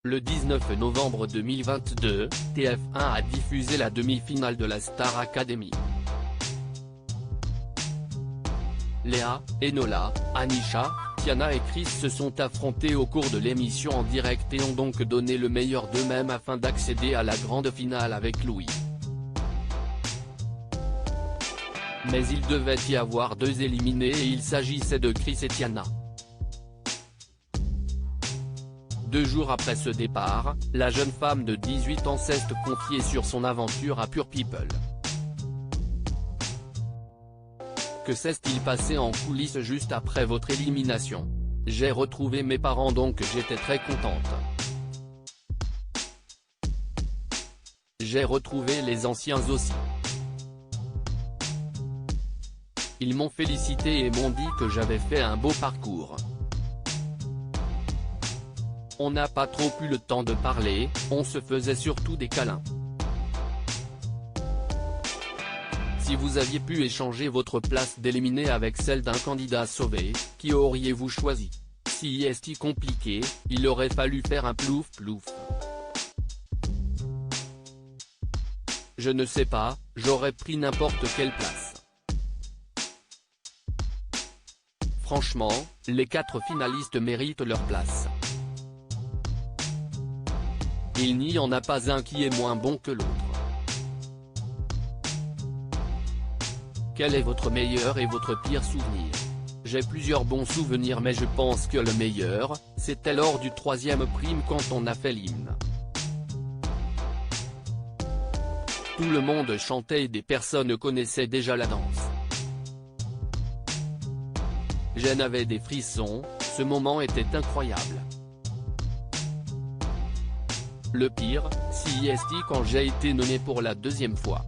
Le 19 novembre 2022, TF1 a diffusé la demi-finale de la Star Academy. Léa, Enola, Anisha, Tiana et Chris se sont affrontés au cours de l'émission en direct et ont donc donné le meilleur d'eux-mêmes afin d'accéder à la grande finale avec Louis. Mais il devait y avoir 2 éliminés et il s'agissait de Chris et Tiana. 2 jours après ce départ, la jeune femme de 18 ans s'est confiée sur son aventure à Pure People. Que s'est-il passé en coulisses juste après votre élimination? J'ai retrouvé mes parents donc j'étais très contente. J'ai retrouvé les anciens aussi. Ils m'ont félicité et m'ont dit que j'avais fait un beau parcours. On n'a pas trop eu le temps de parler, on se faisait surtout des câlins. Si vous aviez pu échanger votre place d'éliminer avec celle d'un candidat sauvé, qui auriez-vous choisi? Si est compliqué, il aurait fallu faire un plouf-plouf. Je ne sais pas, j'aurais pris n'importe quelle place. Franchement, les 4 finalistes méritent leur place. Il n'y en a pas un qui est moins bon que l'autre. Quel est votre meilleur et votre pire souvenir? J'ai plusieurs bons souvenirs mais je pense que le meilleur, c'était lors du 3e prime quand on a fait l'hymne. Tout le monde chantait et des personnes connaissaient déjà la danse. J'en avais des frissons, ce moment était incroyable. Le pire, c'est quand j'ai été nommé pour la 2e fois.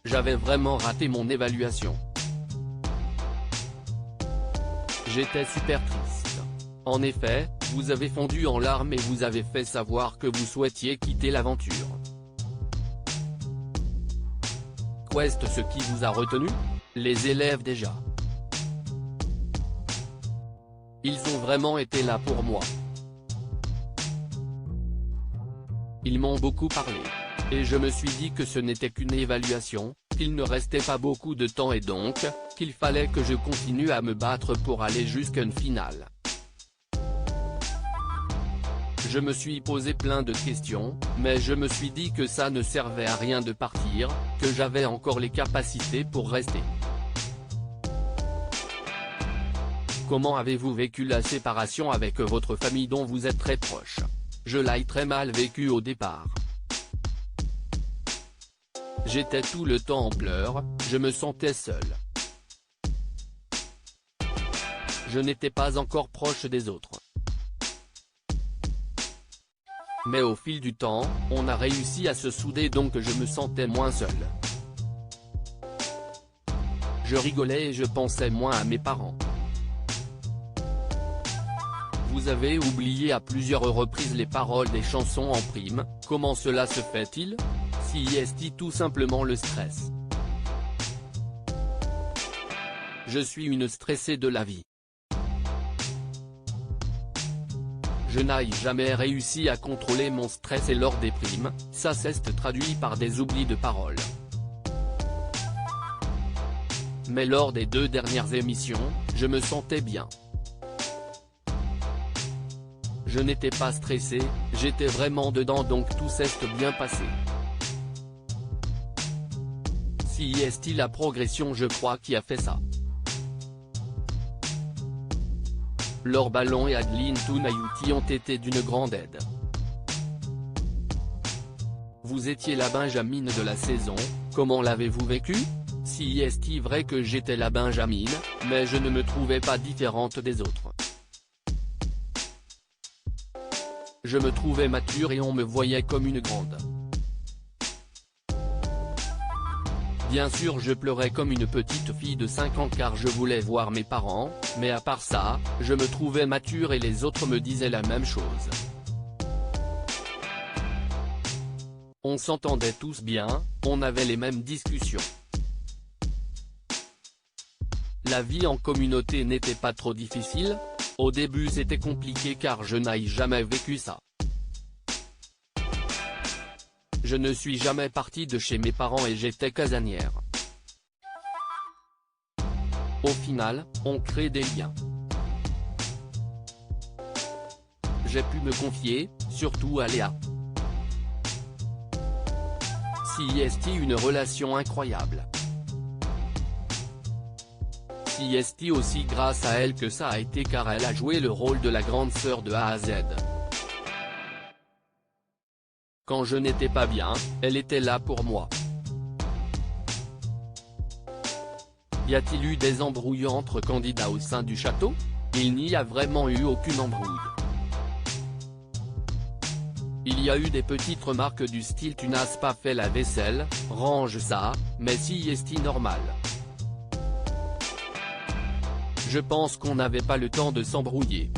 J'avais vraiment raté mon évaluation. J'étais super triste. En effet, vous avez fondu en larmes et vous avez fait savoir que vous souhaitiez quitter l'aventure. Qu'est-ce ce qui vous a retenu? Les élèves déjà. Ils ont vraiment été là pour moi. Ils m'ont beaucoup parlé. Et je me suis dit que ce n'était qu'une évaluation, qu'il ne restait pas beaucoup de temps et donc, qu'il fallait que je continue à me battre pour aller jusqu'à une finale. Je me suis posé plein de questions, mais je me suis dit que ça ne servait à rien de partir, que j'avais encore les capacités pour rester. Comment avez-vous vécu la séparation avec votre famille dont vous êtes très proche? Je l'ai très mal vécu au départ. J'étais tout le temps en pleurs, je me sentais seul. Je n'étais pas encore proche des autres. Mais au fil du temps, on a réussi à se souder donc je me sentais moins seul. Je rigolais et je pensais moins à mes parents. Vous avez oublié à plusieurs reprises les paroles des chansons en prime, comment cela se fait-il? Si tout simplement le stress. Je suis une stressée de la vie. Je n'ai jamais réussi à contrôler mon stress et lors des primes, ça s'est traduit par des oublis de paroles. Mais lors des 2 dernières émissions, je me sentais bien. Je n'étais pas stressé, j'étais vraiment dedans donc tout s'est bien passé. Si est la progression je crois qui a fait ça. Laure Ballon et Adeline Tounayouti ont été d'une grande aide. Vous étiez la Benjamine de la saison, comment l'avez-vous vécu? Si est vrai que j'étais la Benjamine, mais je ne me trouvais pas différente des autres. Je me trouvais mature et on me voyait comme une grande. Bien sûr je pleurais comme une petite fille de 5 ans car je voulais voir mes parents, mais à part ça, je me trouvais mature et les autres me disaient la même chose. On s'entendait tous bien, on avait les mêmes discussions. La vie en communauté n'était pas trop difficile? Au début c'était compliqué car je n'ai jamais vécu ça. Je ne suis jamais parti de chez mes parents et j'étais casanière. Au final, on crée des liens. J'ai pu me confier, surtout à Léa. CIST une relation incroyable. CIST aussi grâce à elle que ça a été car elle a joué le rôle de la grande sœur de A à Z. Quand je n'étais pas bien, elle était là pour moi. Y a-t-il eu des embrouilles entre candidats au sein du château? Il n'y a vraiment eu aucune embrouille. Il y a eu des petites remarques du style tu n'as pas fait la vaisselle, range ça, mais CIST normal. Je pense qu'on n'avait pas le temps de s'embrouiller.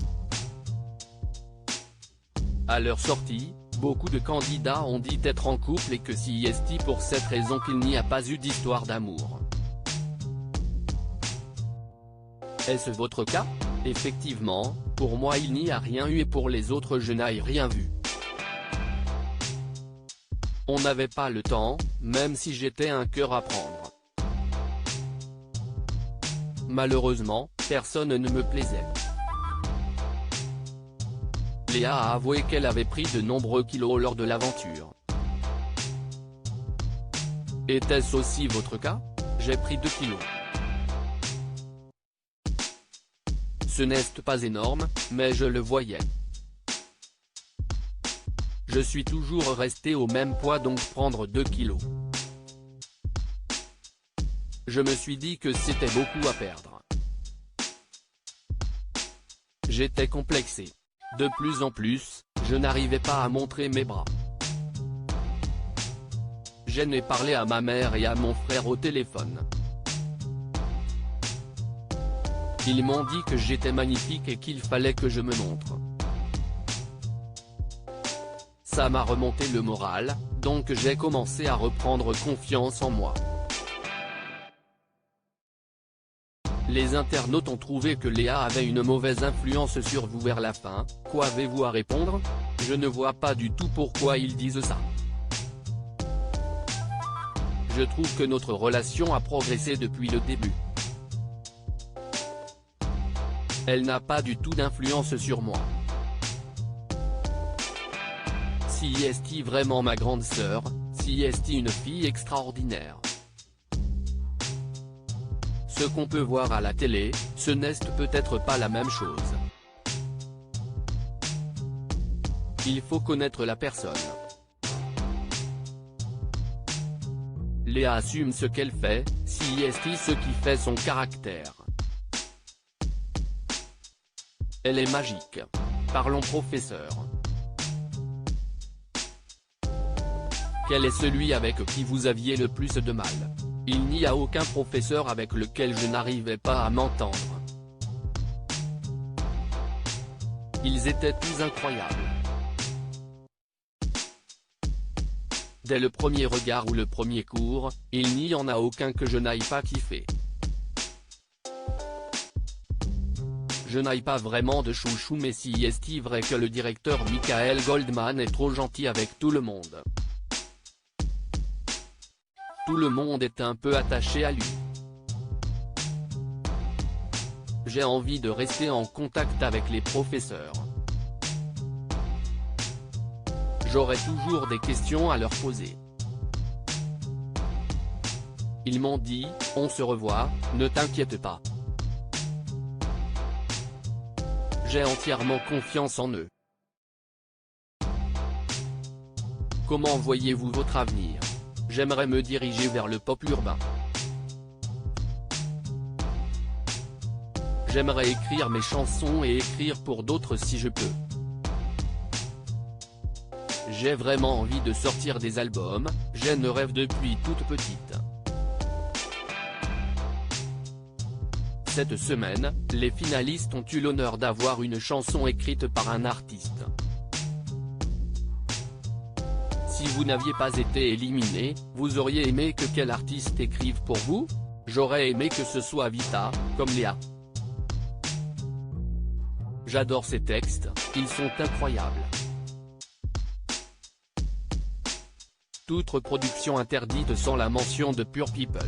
À leur sortie, beaucoup de candidats ont dit être en couple et que CIST pour cette raison qu'il n'y a pas eu d'histoire d'amour. Est-ce votre cas? Effectivement, pour moi il n'y a rien eu et pour les autres je n'ai rien vu. On n'avait pas le temps, même si j'étais un cœur à prendre. Malheureusement, personne ne me plaisait. Léa a avoué qu'elle avait pris de nombreux kilos lors de l'aventure. Était-ce aussi votre cas? J'ai pris 2 kilos. Ce n'est pas énorme, mais je le voyais. Je suis toujours resté au même poids donc prendre 2 kilos. Je me suis dit que c'était beaucoup à perdre. J'étais complexé. De plus en plus, je n'arrivais pas à montrer mes bras. J'en ai parlé à ma mère et à mon frère au téléphone. Ils m'ont dit que j'étais magnifique et qu'il fallait que je me montre. Ça m'a remonté le moral, donc j'ai commencé à reprendre confiance en moi. Les internautes ont trouvé que Léa avait une mauvaise influence sur vous vers la fin. Quoi avez-vous à répondre? Je ne vois pas du tout pourquoi ils disent ça. Je trouve que notre relation a progressé depuis le début. Elle n'a pas du tout d'influence sur moi. CIST vraiment ma grande sœur, CIST une fille extraordinaire. Ce qu'on peut voir à la télé, ce n'est peut-être pas la même chose. Il faut connaître la personne. Léa assume ce qu'elle fait, CIST ce qui fait son caractère. Elle est magique. Parlons professeur. Quel est celui avec qui vous aviez le plus de mal? Il n'y a aucun professeur avec lequel je n'arrivais pas à m'entendre. Ils étaient tous incroyables. Dès le premier regard ou le premier cours, il n'y en a aucun que je n'aille pas kiffé. Je n'aille pas vraiment de chouchou mais si est-il vrai que le directeur Michael Goldman est trop gentil avec tout le monde. Tout le monde est un peu attaché à lui. J'ai envie de rester en contact avec les professeurs. J'aurai toujours des questions à leur poser. Ils m'ont dit, on se revoit, ne t'inquiète pas. J'ai entièrement confiance en eux. Comment voyez-vous votre avenir? J'aimerais me diriger vers le pop urbain. J'aimerais écrire mes chansons et écrire pour d'autres si je peux. J'ai vraiment envie de sortir des albums, j'ai un rêve depuis toute petite. Cette semaine, les finalistes ont eu l'honneur d'avoir une chanson écrite par un artiste. Si vous n'aviez pas été éliminé, vous auriez aimé que quel artiste écrive pour vous? J'aurais aimé que ce soit Vita, comme Léa. J'adore ces textes, ils sont incroyables. Toute reproduction interdite sans la mention de Pure People.